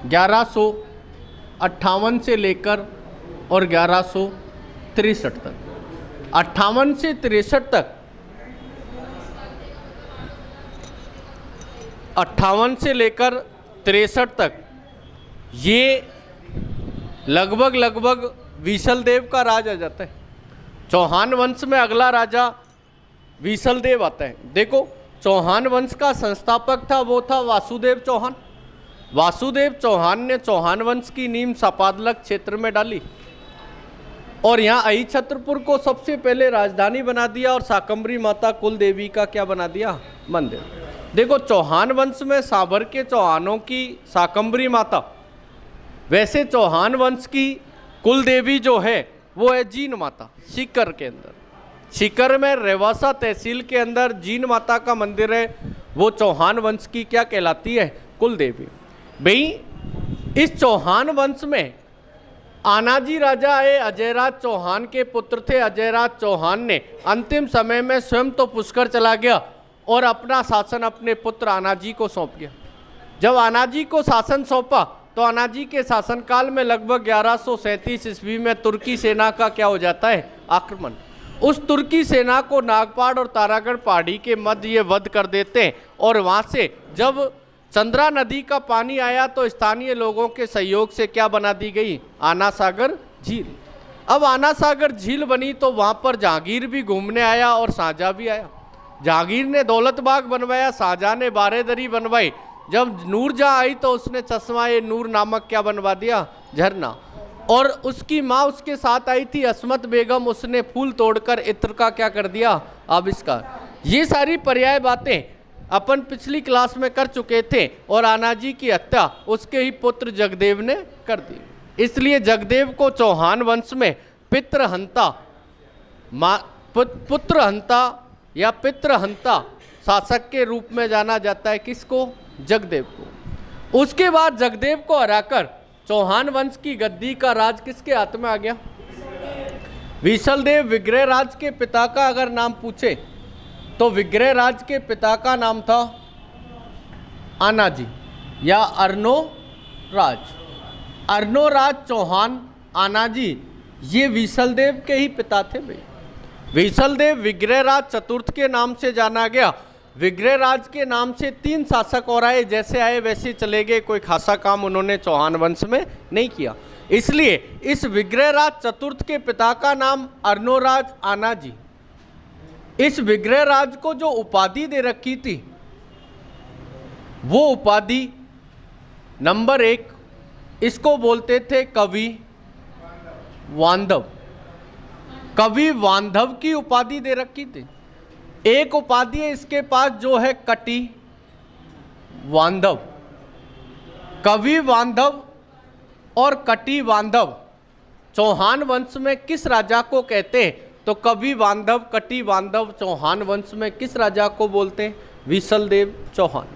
1158 से लेकर और 1163 तक। 58 से 63 तक, 58 से लेकर 63 तक ये लगभग विसल देव का राज आ जाता है। चौहान वंश में अगला राजा विसल देव आता है। देखो, चौहान वंश का संस्थापक था, वो था वासुदेव चौहान। वासुदेव चौहान ने चौहान वंश की नींव सपादलक क्षेत्र में डाली और यहाँ अहि छत्रपुर को सबसे पहले राजधानी बना दिया और शाकंभरी माता कुल देवी का क्या बना दिया? मंदिर। देखो, चौहान वंश में सांभर के चौहानों की शाकंभरी माता, वैसे चौहान वंश की कुल देवी जो है वो है जीन माता, सीकर के अंदर। सीकर में रेवासा तहसील के अंदर जीन माता का मंदिर है, वो चौहान वंश की क्या कहलाती है? कुल देवी। भाई, इस चौहान वंश में आनाजी राजा आए, अजयराज चौहान के पुत्र थे। अजयराज चौहान ने अंतिम समय में स्वयं तो पुष्कर चला गया और अपना शासन अपने पुत्र आनाजी को सौंप गया। जब आनाजी को शासन सौंपा तो आनाजी के शासनकाल में लगभग 1137 ईस्वी में तुर्की सेना का क्या हो जाता है? आक्रमण। उस तुर्की सेना को नागपाड़ और तारागढ़ पहाड़ी के मध्य ये वध कर देते हैं और वहाँ से जब चंद्रा नदी का पानी आया तो स्थानीय लोगों के सहयोग से क्या बना दी गई? आना सागर झील। अब आना सागर झील बनी तो वहाँ पर जहांगीर भी घूमने आया और शाहजहाँ भी आया। जहांगीर ने दौलत बाग बनवाया, शाहजहाँ ने बारेदरी बनवाई। जब नूरजहाँ आई तो उसने चश्मा ए नूर नामक क्या बनवा दिया? झरना। और उसकी माँ उसके साथ आई थी असमत बेगम, उसने फूल तोड़कर इत्र का क्या कर दिया? आविष्कार। ये सारी पर्याय बातें अपन पिछली क्लास में कर चुके थे और आनाजी की हत्या उसके ही पुत्र जगदेव ने कर दी। इसलिए जगदेव को चौहान वंश में पितृहंता, पुत्रहंता या पितृहंता शासक के रूप में जाना जाता है। किसको? जगदेव को। उसके बाद जगदेव को हराकर चौहान वंश की गद्दी का राज किसके हाथ में आ गया? विशलदेव विग्रहराज के पिता का अगर नाम पूछे तो विग्रहराज के पिता का नाम था आनाजी या अर्नोराज। अर्नोराज चौहान आनाजी ये विशलदेव के ही पिता थे। भाई, विशलदेव विग्रहराज चतुर्थ के नाम से जाना गया। विग्रहराज के नाम से 3 शासक और आए, जैसे आए वैसे चले गए, कोई खासा काम उन्होंने चौहान वंश में नहीं किया। इसलिए इस विग्रहराज चतुर्थ के पिता का नाम अर्नोराज आनाजी। इस विग्रहराज को जो उपाधि दे रखी थी वो उपाधि नंबर 1, इसको बोलते थे कवि वांधव। कवि वांधव की उपाधि दे रखी थी। एक उपाधि है इसके पास जो है कटी वांधव। कवि वांधव और कटी वांधव चौहान वंश में किस राजा को कहते हैं? तो कवि वांधव, कटी वांधव चौहान वंश में किस राजा को बोलते हैं? विशलदेव चौहान।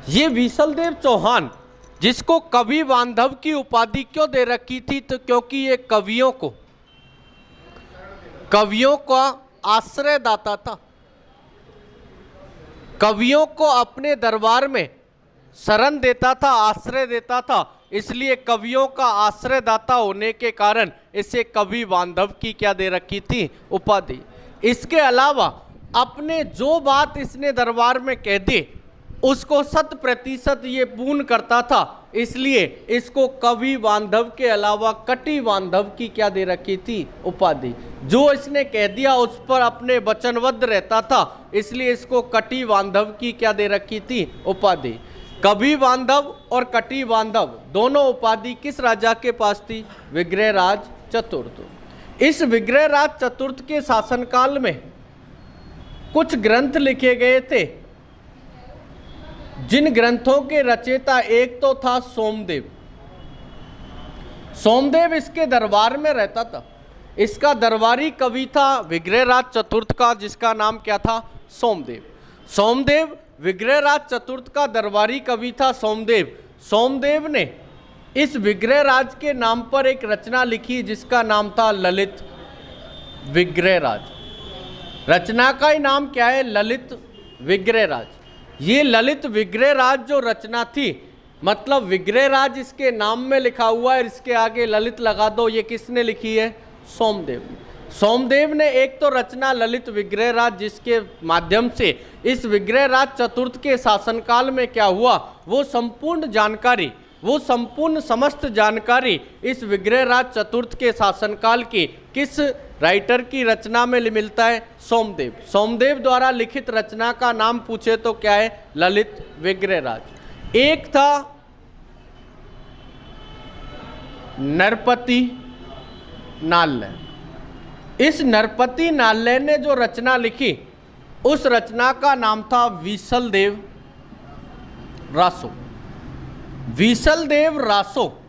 ये विशलदेव चौहान जिसको कवि वांधव की उपाधि क्यों दे रखी थी? तो क्योंकि ये कवियों का आश्रयदाता था। कवियों को अपने दरबार में शरण देता था, आश्रय देता था। इसलिए कवियों का आश्रयदाता होने के कारण इसे कवि वांधव की क्या दे रखी थी? उपाधि। इसके अलावा अपने जो बात इसने दरबार में कह दी उसको 100% ये पूर्ण करता था, इसलिए इसको कवि वांधव के अलावा कटी वांधव की क्या दे रखी थी? उपाधि। जो इसने कह दिया उस पर अपने वचनबद्ध रहता था, इसलिए इसको कटी वांधव की क्या दे रखी थी? उपाधि। कवि वांधव और कटी वांधव दोनों उपाधि किस राजा के पास थी? विग्रहराज चतुर्थ। इस विग्रहराज चतुर्थ के शासनकाल में कुछ ग्रंथ लिखे गए थे, जिन ग्रंथों के रचयिता एक तो था सोमदेव। सोमदेव इसके दरबार में रहता था। इसका दरबारी कवि था विग्रहराज चतुर्थ का, जिसका नाम क्या था? सोमदेव। सोमदेव विग्रहराज चतुर्थ का दरबारी कवि था सोमदेव। सोमदेव ने इस विग्रहराज के नाम पर एक रचना लिखी जिसका नाम था ललित विग्रहराज। रचना का ही नाम क्या है? ललित विग्रहराज। ये ललित विग्रहराज जो रचना थी मतलब विग्रहराज इसके नाम में लिखा हुआ है, इसके आगे ललित लगा दो। ये किसने लिखी है? सोमदेव ने। सोमदेव ने एक तो रचना ललित विग्रहराज, जिसके माध्यम से इस विग्रहराज चतुर्थ के शासनकाल में क्या हुआ वो संपूर्ण जानकारी, वो संपूर्ण समस्त जानकारी इस विग्रहराज चतुर्थ के शासनकाल की किस राइटर की रचना में मिलता है? सोमदेव। सोमदेव द्वारा लिखित रचना का नाम पूछे तो क्या है? ललित विग्रहराज। एक था नरपति नाल्य। इस नरपति नाल्य ने जो रचना लिखी उस रचना का नाम था वीसलदेव रासो। वीसलदेव रासो,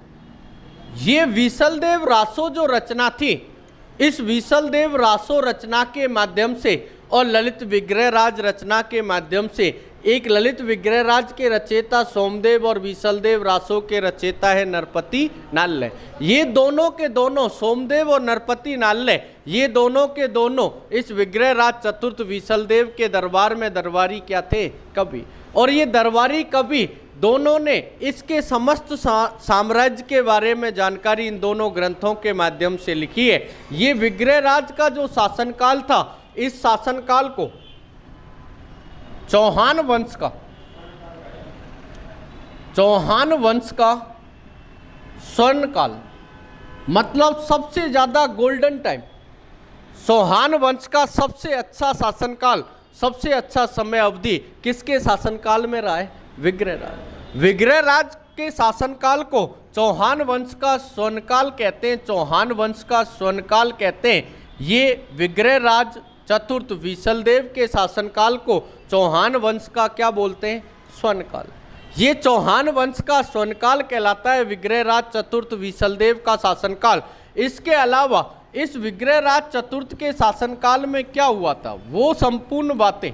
ये वीसलदेव रासो जो रचना थी, इस वीसलदेव रासो रचना के माध्यम से और ललित विग्रहराज रचना के माध्यम से, एक ललित विग्रहराज के रचयिता सोमदेव और वीसलदेव रासो के रचयिता है नरपति नाल्य। ये दोनों के दोनों, सोमदेव और नरपति नाल्य, ये दोनों के दोनों इस विग्रहराज चतुर्थ वीसलदेव के दरबार में दरबारी क्या थे? कवि। और ये दरबारी कवि दोनों ने इसके समस्त साम्राज्य के बारे में जानकारी इन दोनों ग्रंथों के माध्यम से लिखी है। ये विग्रहराज का जो शासनकाल था, इस शासनकाल को चौहान वंश का स्वर्णकाल, मतलब सबसे ज्यादा गोल्डन टाइम, चौहान वंश का सबसे अच्छा शासनकाल, सबसे अच्छा समय अवधि किसके शासनकाल में रहा है? विग्रहराज। विग्रहराज के शासनकाल को चौहान वंश का स्वर्णकाल कहते हैं, चौहान वंश का स्वर्णकाल कहते हैं। ये विग्रहराज चतुर्थ वीसलदेव के शासनकाल को चौहान वंश का क्या बोलते हैं? स्वर्णकाल। ये चौहान वंश का स्वर्णकाल कहलाता है, विग्रहराज चतुर्थ वीसलदेव का शासनकाल। इसके अलावा इस विग्रहराज चतुर्थ के शासनकाल में क्या हुआ था वो संपूर्ण बातें,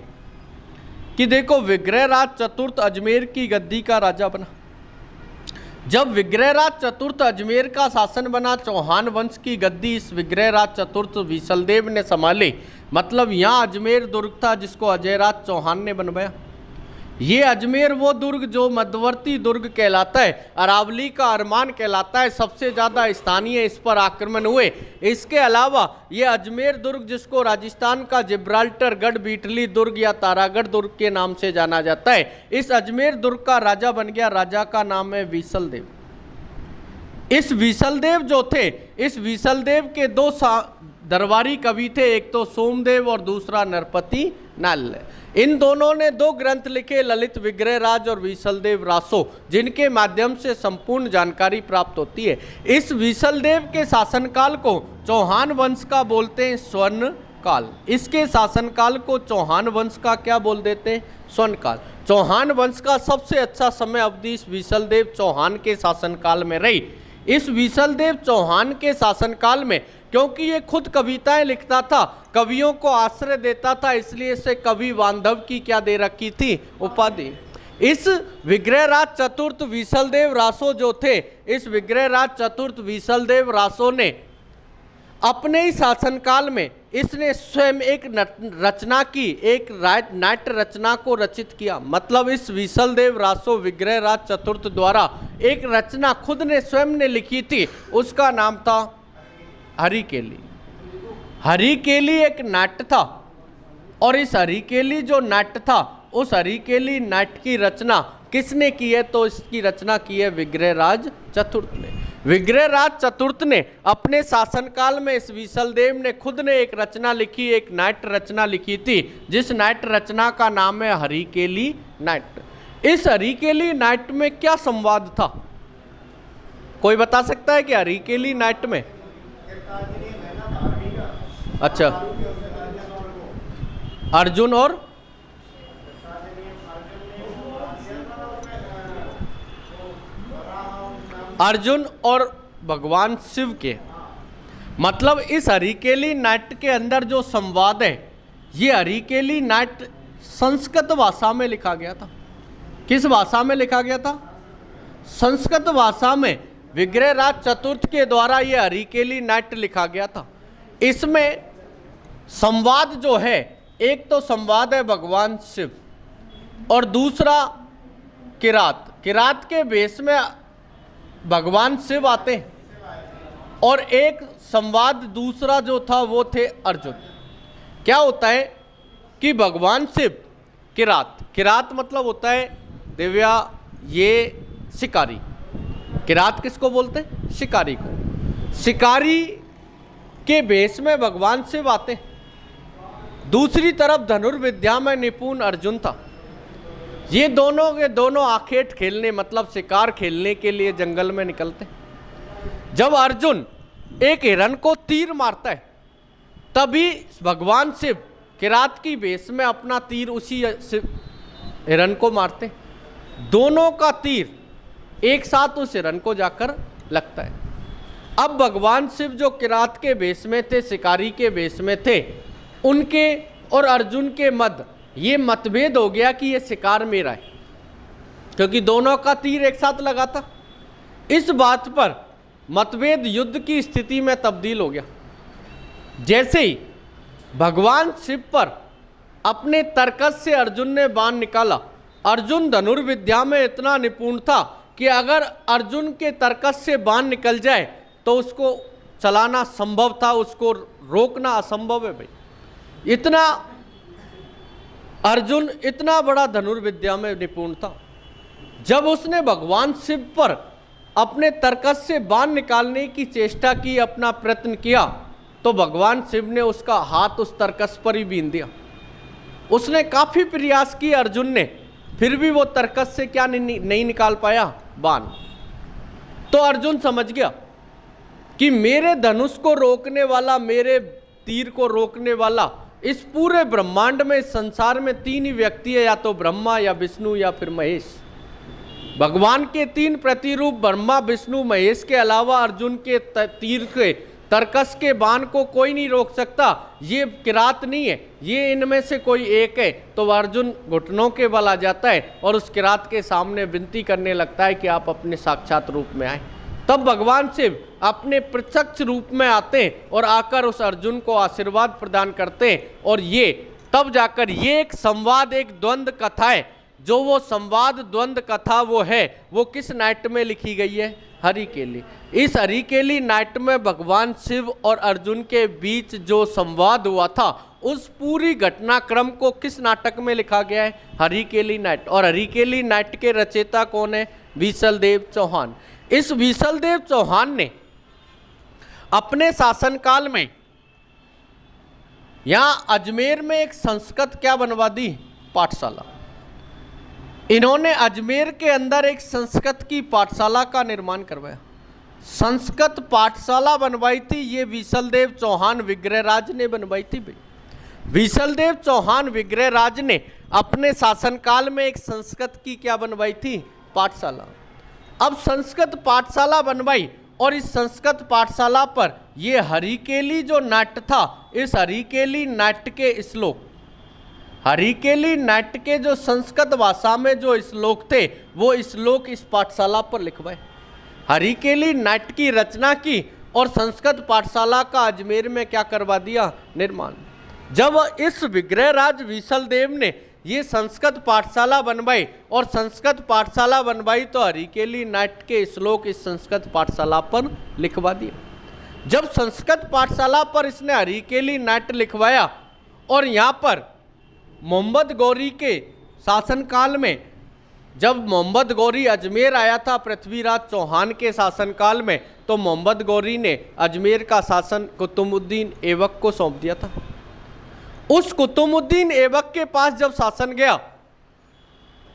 कि देखो विग्रहराज चतुर्थ अजमेर की गद्दी का राजा बना। जब विग्रहराज चतुर्थ अजमेर का शासन बना, चौहान वंश की गद्दी इस विग्रहराज चतुर्थ वीसलदेव ने संभाली। मतलब यहाँ अजमेर दुर्ग था जिसको अजयराज चौहान ने बनवाया। ये अजमेर वो दुर्ग जो मध्यवर्ती दुर्ग कहलाता है, अरावली का अरमान कहलाता है, सबसे ज़्यादा स्थानीय इस पर आक्रमण हुए। इसके अलावा ये अजमेर दुर्ग जिसको राजस्थान का जिब्राल्टर गढ़ बीटली दुर्ग या तारागढ़ दुर्ग के नाम से जाना जाता है, इस अजमेर दुर्ग का राजा बन गया। राजा का नाम है वीसलदेव। इस वीसलदेव जो थे, इस वीसलदेव के दो दरबारी कवि थे, एक तो सोमदेव और दूसरा नरपति नाल्य। इन दोनों ने दो ग्रंथ लिखे, ललित विग्रहराज और वीसलदेव रासो, जिनके माध्यम से संपूर्ण जानकारी प्राप्त होती है। इस वीसलदेव के शासनकाल को चौहान वंश का बोलते हैं स्वर्ण काल। इसके शासनकाल को चौहान वंश का क्या बोल देते हैं? स्वर्ण काल। चौहान वंश का सबसे अच्छा समय अवधि इस वीसलदेव चौहान के शासनकाल में रही। इस वीसलदेव चौहान के शासनकाल में, क्योंकि ये खुद कविताएं लिखता था, कवियों को आश्रय देता था, इसलिए इसे कवि बांधव की क्या दे रखी थी? उपाधि। इस विग्रहराज चतुर्थ वीसलदेव रासो जो थे, इस विग्रहराज चतुर्थ वीसलदेव रासो ने अपने ही शासनकाल में इसने स्वयं एक रचना की, एक नाट्य रचना को रचित किया। मतलब इस वीसलदेव रासो विग्रहराज चतुर्थ द्वारा एक रचना खुद ने स्वयं ने लिखी थी, उसका नाम था हरिकेली। हरिकेली एक नाट्य था, और इस हरिकेली जो नाट्य था, उस हरिकेली नाट्य की रचना किसने की है? तो इसकी रचना की है विग्रहराज चतुर्थ ने। विग्रहराज चतुर्थ ने अपने शासनकाल में इस वीसलदेव ने खुद ने एक रचना लिखी, एक नाट्य रचना लिखी थी, जिस नाट्य रचना का नाम है हरिकेली नाट्य। इस हरिकेली नाट्य में क्या संवाद था? कोई बता सकता है कि हरिकेली नाट्य में? अच्छा, अर्जुन और भगवान शिव के, मतलब इस हरिकेली नाट्य के अंदर जो संवाद है, ये हरिकेली नाट्य संस्कृत भाषा में लिखा गया था। किस भाषा में लिखा गया था? संस्कृत भाषा में विग्रहराज चतुर्थ के द्वारा ये हरिकेली नाट्य लिखा गया था। इसमें संवाद जो है, एक तो संवाद है भगवान शिव और दूसरा किरात। किरात के वेश में भगवान शिव आते हैं और एक संवाद दूसरा जो था वो थे अर्जुन। क्या होता है कि भगवान शिव किरात मतलब होता है दिव्या ये शिकारी। किरात किसको बोलते हैं? शिकारी को। शिकारी के वेश में भगवान शिव आते हैं। दूसरी तरफ धनुर्विद्या में निपुण अर्जुन था। ये दोनों के दोनों आखेट खेलने मतलब शिकार खेलने के लिए जंगल में निकलते हैं। जब अर्जुन एक हिरण को तीर मारता है तभी भगवान शिव किरात की वेश में अपना तीर उसी हिरण को मारते हैं। दोनों का तीर एक साथ उस हिरण को जाकर लगता है। अब भगवान शिव जो किरात के वेश में थे, शिकारी के वेश में थे, उनके और अर्जुन के मध्य ये मतभेद हो गया कि ये शिकार मेरा है, क्योंकि दोनों का तीर एक साथ लगा था। इस बात पर मतभेद युद्ध की स्थिति में तब्दील हो गया। जैसे ही भगवान शिव पर अपने तर्कस से अर्जुन ने बाण निकाला, अर्जुन धनुर्विद्या में इतना निपुण था कि अगर अर्जुन के तर्कस से बाण निकल जाए तो उसको चलाना संभव था, उसको रोकना असंभव है भाई। इतना अर्जुन इतना बड़ा धनुर्विद्या में निपुण था। जब उसने भगवान शिव पर अपने तर्कस से बाण निकालने की चेष्टा की, अपना प्रयत्न किया, तो भगवान शिव ने उसका हाथ उस तर्कस पर ही बीन दिया। उसने काफी प्रयास किए अर्जुन ने, फिर भी वो तर्कस से क्या नहीं निकाल पाया, बाण। तो अर्जुन समझ गया कि मेरे धनुष को रोकने वाला, मेरे तीर को रोकने वाला इस पूरे ब्रह्मांड में, इस संसार में तीन ही व्यक्ति है, या तो ब्रह्मा या विष्णु या फिर महेश। भगवान के तीन प्रतिरूप ब्रह्मा विष्णु महेश के अलावा अर्जुन के तीर के तर्कस के बाण को कोई नहीं रोक सकता। ये किरात नहीं है, ये इनमें से कोई एक है। तो अर्जुन घुटनों के बल आ जाता है और उस किरात के सामने विनती करने लगता है कि आप अपने साक्षात रूप में आए। तब भगवान शिव अपने प्रत्यक्ष रूप में आते हैं और आकर उस अर्जुन को आशीर्वाद प्रदान करते हैं। और ये तब जाकर ये एक संवाद, एक द्वंद्व कथा है। जो वो संवाद द्वंद्व कथा वो किस नाट्य में लिखी गई है? हरिकेली। इस हरिकेली नाट्य में भगवान शिव और अर्जुन के बीच जो संवाद हुआ था, उस पूरी घटनाक्रम को किस नाटक में लिखा गया है? हरिकेली नाट्य। और हरिकेली नाट्य के रचयिता कौन है? विशलदेव चौहान। इस विशलदेव चौहान ने अपने शासनकाल में यहां अजमेर में एक संस्कृत क्या बनवा दी? पाठशाला। इन्होंने अजमेर के अंदर एक संस्कृत की पाठशाला का निर्माण करवाया। संस्कृत पाठशाला बनवाई थी ये विशलदेव चौहान विग्रहराज ने बनवाई थी भाई। विशलदेव चौहान विग्रहराज ने अपने शासनकाल में एक संस्कृत की क्या बनवाई थी? पाठशाला। अब संस्कृत पाठशाला बनवाई और इस संस्कृत पाठशाला पर ये हरिकेली जो नाट्य था, इस हरिकेली नाट्य के श्लोक, हरिकेली नाट्य के जो संस्कृत भाषा में जो श्लोक थे, वो श्लोक इस पाठशाला पर लिखवाए। हरिकेली नाट्य की रचना की और संस्कृत पाठशाला का अजमेर में क्या करवा दिया? निर्माण। जब इस विग्रहराज विशलदेव ने ये संस्कृत पाठशाला बनवाई और संस्कृत पाठशाला बनवाई तो हरिकेली नाट्य के श्लोक इस संस्कृत पाठशाला पर लिखवा दिए। जब संस्कृत पाठशाला पर इसने हरिकेली नाट्य लिखवाया और यहाँ पर मोहम्मद गौरी के शासनकाल में, जब मोहम्मद गौरी अजमेर आया था पृथ्वीराज चौहान के शासनकाल में, तो मोहम्मद गौरी ने अजमेर का शासन कुतुबुद्दीन ऐबक को सौंप दिया था। उस कुतुबुद्दीन ऐबक के पास जब शासन गया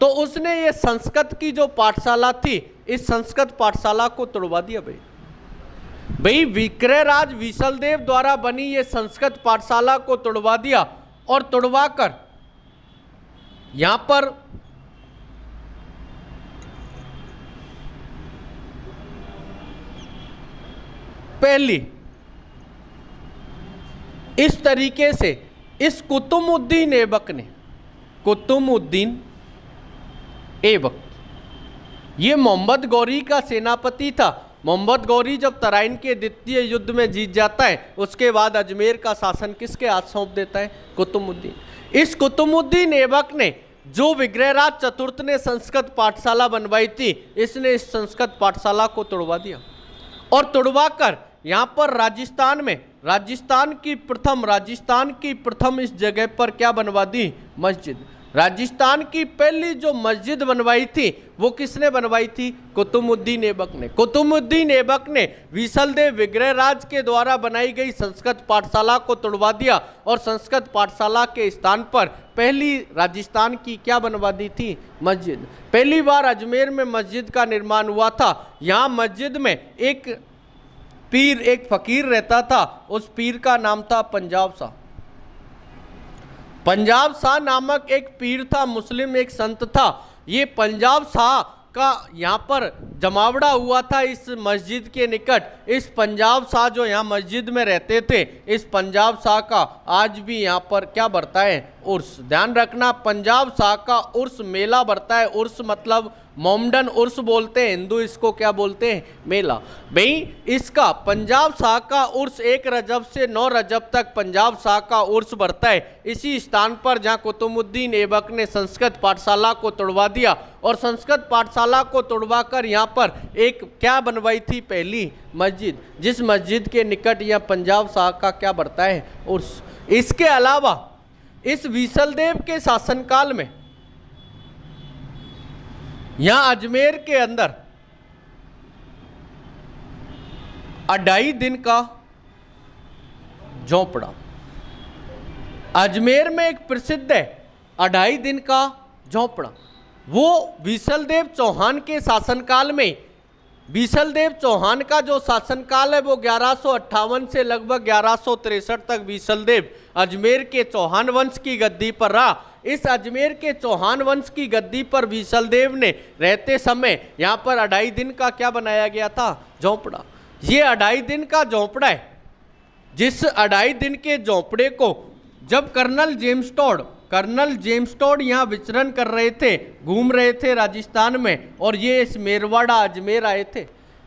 तो उसने ये संस्कृत की जो पाठशाला थी, इस संस्कृत पाठशाला को तोड़वा दिया भाई। विग्रहराज विशलदेव द्वारा बनी ये संस्कृत पाठशाला को तोड़वा दिया और तोड़वा कर यहां पर पहली इस तरीके से इस कुतुबुद्दीन ऐबक ने, कुतुबुद्दीन ऐबक ये मोहम्मद गौरी का सेनापति था। मोहम्मद गौरी जब तराइन के द्वितीय युद्ध में जीत जाता है, उसके बाद अजमेर का शासन किसके हाथ सौंप देता है? कुतुबुद्दीन। इस कुतुबुद्दीन ऐबक ने जो विग्रहराज चतुर्थ ने संस्कृत पाठशाला बनवाई थी, इसने इस संस्कृत पाठशाला को तोड़वा दिया और तोड़वाकर यहाँ पर राजस्थान की प्रथम इस जगह पर क्या बनवा दी? मस्जिद। राजस्थान की पहली जो मस्जिद बनवाई थी वो किसने बनवाई थी? कुतुबुद्दीन ऐबक ने। कुतुबुद्दीन ऐबक ने विसलदेव विग्रहराज के द्वारा बनाई गई संस्कृत पाठशाला को तोड़वा दिया और संस्कृत पाठशाला के स्थान पर पहली राजस्थान की क्या बनवा दी थी? मस्जिद। पहली बार अजमेर में मस्जिद का निर्माण हुआ था। यहाँ मस्जिद में एक पीर, एक फकीर रहता था, उस पीर का नाम था पंजाब शाह। पंजाब शाह नामक एक पीर था, मुस्लिम एक संत था। ये पंजाब शाह का यहाँ पर जमावड़ा हुआ था इस मस्जिद के निकट। इस पंजाब शाह जो यहाँ मस्जिद में रहते थे, इस पंजाब शाह का आज भी यहाँ पर क्या बढ़ता है? उर्स। ध्यान रखना, पंजाब शाह का उर्स मेला बढ़ता है। उर्स मतलब मोमडन उर्स बोलते हैं, हिंदू इसको क्या बोलते हैं? मेला। भाई इसका पंजाब शाह का उर्स 1 रजब से 9 रजब तक पंजाब शाह का उर्स बढ़ता है इसी स्थान पर जहाँ कुतुबुद्दीन ऐबक ने संस्कृत पाठशाला को तोड़वा दिया और संस्कृत पाठशाला को तोड़वा कर यहाँ पर एक क्या बनवाई थी? पहली मस्जिद, जिस मस्जिद के निकट यह पंजाब शाह का क्या बढ़ता है? उर्स। इसके अलावा इस विसलदेव के शासनकाल में यहां अजमेर के अंदर 2.5 दिन का झोंपड़ा। अजमेर में एक प्रसिद्ध है 2.5 दिन का झोंपड़ा। वो विसलदेव चौहान के शासनकाल में, विसलदेव चौहान का जो शासनकाल है वो 1158 से लगभग 1163 तक विसलदेव अजमेर के चौहान वंश की गद्दी पर रहा। इस अजमेर के चौहान वंश की गद्दी पर विसलदेव ने रहते समय यहाँ पर 2.5 दिन का क्या बनाया गया था? झोंपड़ा। ये 2.5 दिन का झोंपड़ा है, जिस 2.5 दिन के झोंपड़े को जब कर्नल जेम्स टोड यहाँ विचरण कर रहे थे, घूम रहे थे राजस्थान में, और ये इस मेरवाड़ा अजमेर आए थे।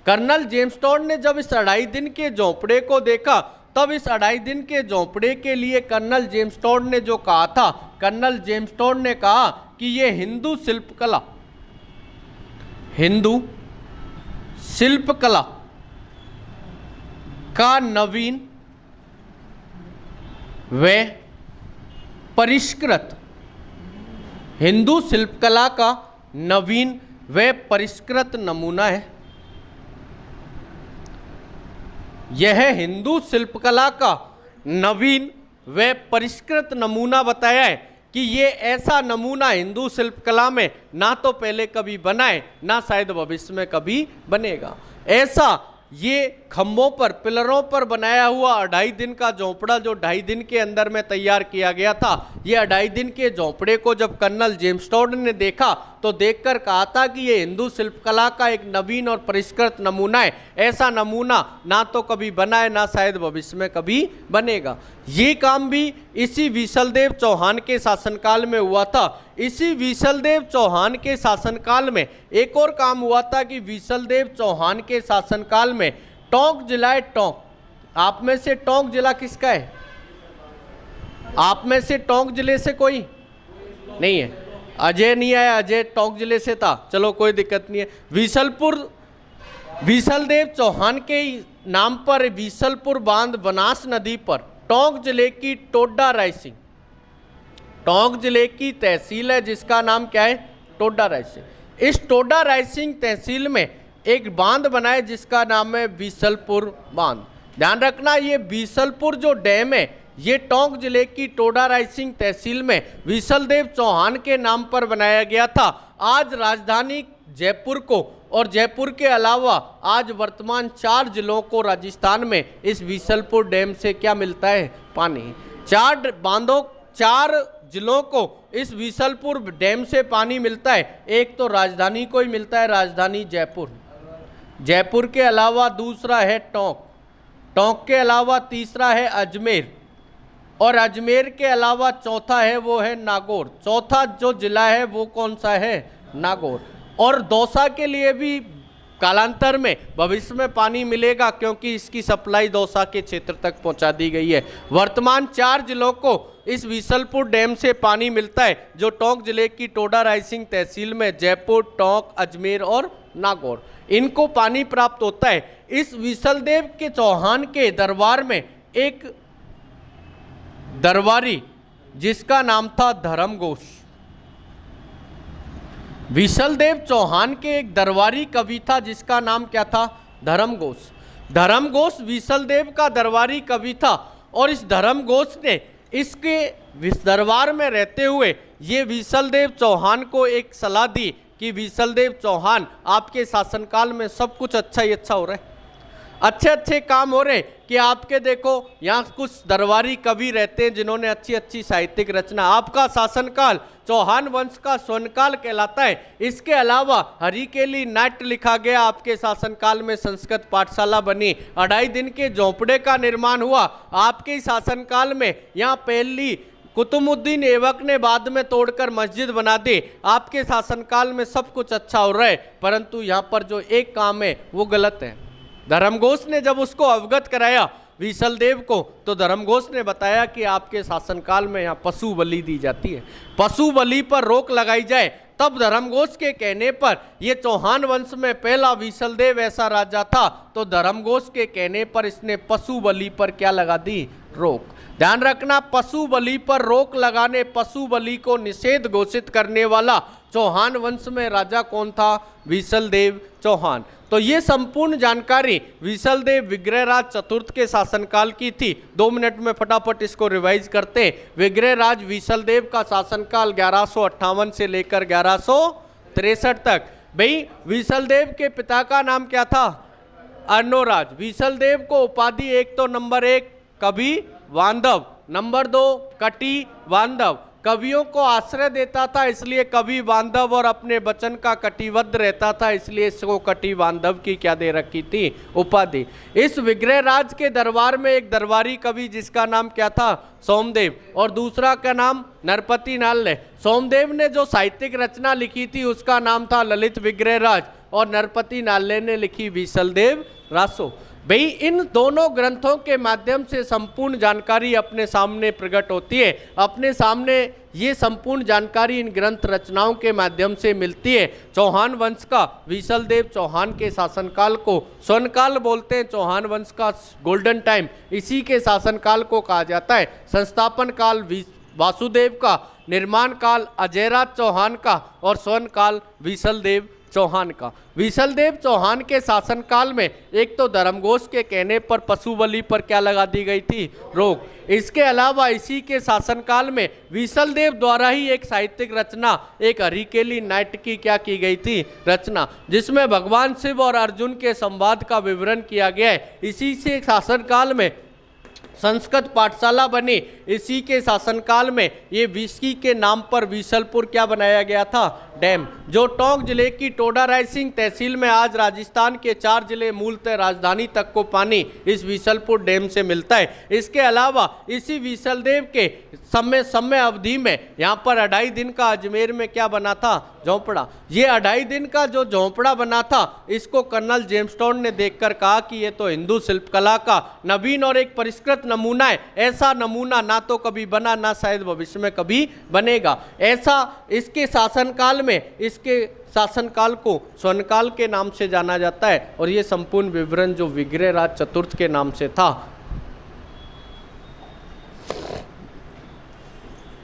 कर्नल जेम्स टोड ने जब इस 2.5 दिन के झोंपड़े को देखा, तब इस 2.5 दिन के झोंपड़े के लिए कर्नल जेम्स टोड ने जो कहा था, कर्नल जेम्स टोड ने कहा कि ये हिंदू शिल्पकला का नवीन व परिष्कृत, हिंदू शिल्पकला का नवीन व परिष्कृत नमूना है। यह हिंदू शिल्पकला का नवीन व परिष्कृत नमूना बताया है कि ये ऐसा नमूना हिंदू शिल्पकला में ना तो पहले कभी बना है, ना शायद भविष्य में कभी बनेगा। ऐसा ये खंभों पर, पिलरों पर बनाया हुआ 2.5 दिन का झोंपड़ा जो 2.5 दिन के अंदर में तैयार किया गया था, ये 2.5 दिन के झोंपड़े को जब कर्नल जेम्स टोड ने देखा तो देखकर कहा था कि ये हिंदू शिल्पकला का एक नवीन और परिष्कृत नमूना है। ऐसा नमूना ना तो कभी बना है, ना शायद भविष्य में कभी बनेगा। ये काम भी इसी विसलदेव चौहान के शासनकाल में हुआ था। इसी विसलदेव चौहान के शासनकाल में एक और काम हुआ था कि विसलदेव चौहान के शासनकाल में टोंक जिला है। टोंक, आप में से टोंक जिला किसका है? आप में से टोंक जिले से कोई नहीं है? अजय नहीं आया, अजय टोंक जिले से था, चलो कोई दिक्कत नहीं है। विसलदेव चौहान के नाम पर विसलपुर बांध बनास नदी पर टोंक जिले की टोडा रायसिंह, टोंक जिले की तहसील है जिसका नाम क्या है? टोडा रायसिंह। इस टोडा रायसिंह तहसील में एक बांध बना है जिसका नाम है विसलपुर बांध। ध्यान रखना, ये विसलपुर जो डैम है ये टोंक जिले की टोडा रायसिंह तहसील में विसलदेव चौहान के नाम पर बनाया गया था। आज राजधानी जयपुर को और जयपुर के अलावा आज वर्तमान 4 जिलों को राजस्थान में इस विसलपुर डैम से क्या मिलता है? पानी। 4 जिलों को इस विसलपुर डैम से पानी मिलता है। एक तो राजधानी को ही मिलता है, राजधानी जयपुर। जयपुर के अलावा दूसरा है टोंक, टोंक के अलावा तीसरा है अजमेर, और अजमेर के अलावा चौथा है वो है नागौर। चौथा जो जिला है वो कौन सा है? नागौर। और दौसा के लिए भी कालांतर में भविष्य में पानी मिलेगा क्योंकि इसकी सप्लाई दौसा के क्षेत्र तक पहुंचा दी गई है। वर्तमान 4 जिलों को इस बीसलपुर डैम से पानी मिलता है, जो टोंक जिले की टोडा रायसिंह तहसील में जयपुर, टोंक, अजमेर और नागौर इनको पानी प्राप्त होता है। इस विशलदेव के चौहान के दरबार में एक दरबारी जिसका नाम था धर्मघोष, विशलदेव चौहान के एक दरबारी कवि था जिसका नाम क्या था? धर्मघोष। धर्मघोष विशलदेव का दरबारी कवि था और इस धर्मघोष ने इसके दरबार में रहते हुए ये विशलदेव चौहान को एक सलाह दी कि विशलदेव चौहान आपके शासनकाल में सब कुछ अच्छा ही अच्छा हो रहा है, अच्छे अच्छे काम हो रहे कि आपके देखो यहाँ कुछ दरबारी कवि रहते हैं जिन्होंने अच्छी अच्छी साहित्यिक रचना, आपका शासनकाल चौहान वंश का स्वर्णकाल कहलाता है। इसके अलावा हरिकेली नाट्य लिखा गया, आपके शासनकाल में संस्कृत पाठशाला बनी, 2.5 दिन के झोंपड़े का निर्माण हुआ आपके शासनकाल में। यहाँ पहली कुतुबुद्दीन ऐबक ने बाद में तोड़कर मस्जिद बना दी, आपके शासनकाल में सब कुछ अच्छा हो रहा है, परंतु यहाँ पर जो एक काम है वो गलत है। धर्मघोष ने जब उसको अवगत कराया विशलदेव को, तो धर्मघोष ने बताया कि आपके शासनकाल में यहाँ पशु बलि दी जाती है, पशु बलि पर रोक लगाई जाए। तब धर्मघोष के कहने पर ये चौहान वंश में पहला विशलदेव ऐसा राजा था, तो धर्मघोष के कहने पर इसने पशु बलि पर क्या लगा दी? रोक। ध्यान रखना, पशु बलि पर रोक लगाने, पशु बलि को निषेध घोषित करने वाला चौहान वंश में राजा कौन था? विशलदेव चौहान। तो ये संपूर्ण जानकारी विशलदेव विग्रहराज चतुर्थ के शासनकाल की थी। 2 मिनट में फटाफट इसको रिवाइज करते हैं। विग्रहराज विशलदेव का शासनकाल 1158 से लेकर 1163 तक। भाई विशलदेव के पिता का नाम क्या था? अर्णोराज। विशलदेव को उपाधि एक तो नंबर 1 कवि बांधव, नंबर 2 कटि बांधव, कवियों को आश्रय देता था इसलिए कवि बांधव, और अपने वचन का कटिबद्ध रहता था इसलिए इसको कटि बांधव की क्या दे रखी थी? उपाधि। इस विग्रहराज के दरबार में एक दरबारी कवि जिसका नाम क्या था? सोमदेव, और दूसरा का नाम नरपति नाल्ले। सोमदेव ने जो साहित्यिक रचना लिखी थी उसका नाम था ललित विग्रहराज, और नरपति नाल्ले ने लिखी विशलदेव रासो। भाई इन दोनों ग्रंथों के माध्यम से संपूर्ण जानकारी अपने सामने प्रकट होती है, अपने सामने ये संपूर्ण जानकारी इन ग्रंथ रचनाओं के माध्यम से मिलती है। चौहान वंश का विशलदेव चौहान के शासनकाल को स्वर्णकाल बोलते हैं, चौहान वंश का गोल्डन टाइम इसी के शासनकाल को कहा जाता है। संस्थापन काल वासुदेव का, निर्माण काल अजयराज चौहान का, और स्वर्णकाल विशलदेव चौहान का। विशलदेव चौहान के शासनकाल में एक तो धर्मघोष के कहने पर पशु बलि पर क्या लगा दी गई थी? रोक। इसके अलावा इसी के शासनकाल में विशलदेव द्वारा ही एक साहित्यिक रचना, एक हरिकेली नाट्य की क्या की गई थी? रचना, जिसमें भगवान शिव और अर्जुन के संवाद का विवरण किया गया है। इसी से शासनकाल में संस्कृत पाठशाला बनी। इसी के शासनकाल में ये विस्की के नाम पर विशलपुर क्या बनाया गया था? डैम, जो टोंक जिले की टोडा रायसिंह तहसील में आज राजस्थान के 4 जिले मूलतः राजधानी तक को पानी इस विशलपुर डैम से मिलता है। इसके अलावा इसी विशलदेव के समय अवधि में यहाँ पर 2.5 दिन का अजमेर में क्या बना था? झोंपड़ा। ये 2.5 दिन का जो झोंपड़ा बना था इसको कर्नल जेम्सटोन ने देखकर कहा कि ये तो हिंदू शिल्पकला का नवीन और एक परिष्कृत नमूना है, ऐसा नमूना ना तो कभी बना ना शायद भविष्य में कभी बनेगा। ऐसा इसके शासनकाल में, इसके शासनकाल को स्वर्णकाल के नाम से जाना जाता है, और ये संपूर्ण विवरण जो विग्रहराज चतुर्थ के नाम से था